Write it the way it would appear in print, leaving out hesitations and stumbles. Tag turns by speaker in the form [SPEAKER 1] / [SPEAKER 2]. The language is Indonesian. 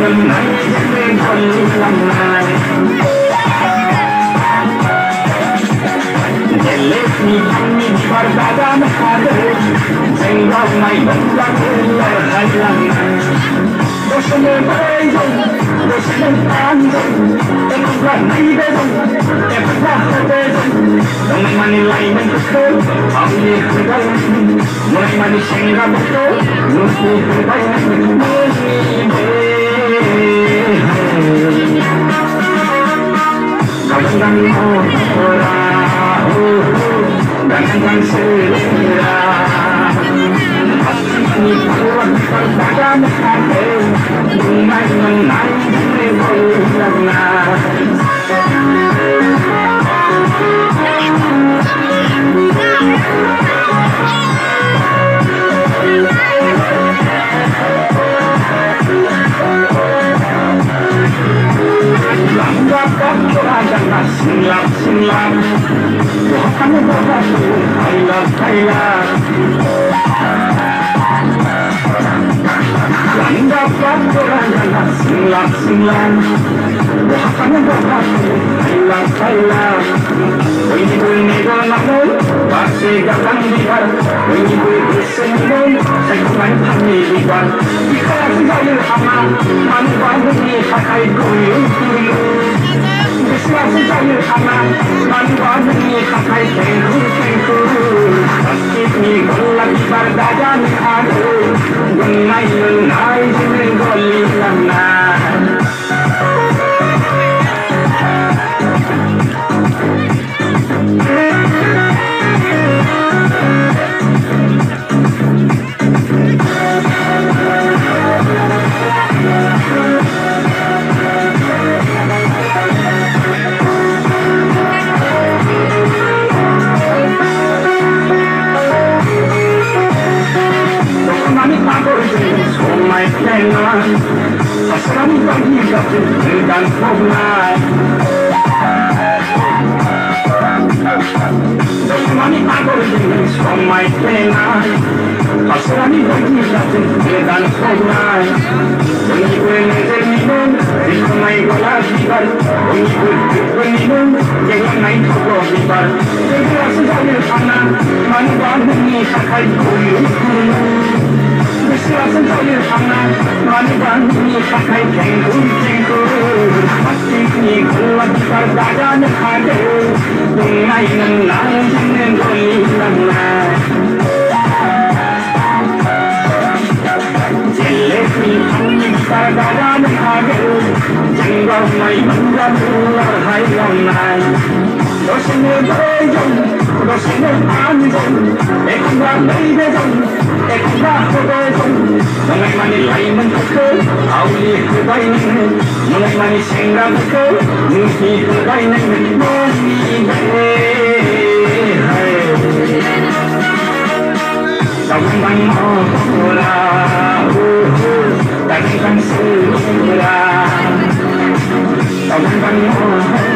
[SPEAKER 1] ngần này nên còn lòng này Jelekni kami berbeda hadir sehingga mai berlaku halangan Dosa berjauh, dosa panjang Ekor naik berjauh, ekor berjauh Dengan menilai betul, awli berjauh Mulai manis hingga betul, lupa berjauh Kadang-kadang orang Kadang-kadang selera Hati kuat berbeda hadir Mengenai berlaku Silam kamu berlaku Kailah Yang dapat berangkat Silam kamu berlaku Kailah Bunyi namun Pasti gagang lihat Bunyi senyum Segmen kami libat Jika tinggal aman Manfaatnya pakai kuyuk-kuyuk Bismillah saya aman Manfaatnya pakai kengkur Pasti gelap berdagang aduh Menai-menai Jenggoli lana Asal bagi kau dan pernah Dokumani aku ini somai pena Asal bagi kau dan pernah Bunyi minum Dikunai bola bibar Bunyi minum Jangan naik kau bibar Jadi asal anak Manfaat ini pakai kuyuk-kuyuk Bismillah saya aman Manfaat ini pakai kengkur Pasti ini kuat berbadan hadir Mengenai jenggoli lana Jelekni kami berbadan hadir Jenggoli berlaku halangan Dosa berjauh, dosa panjang Ekor naik berjauh Ekor berjauh Mulai menilai betul, awli berbaik Mulai manis hingga betul, mesti berbaik Kadang-kadang orang Kadang-kadang selera Kadang-kadang orang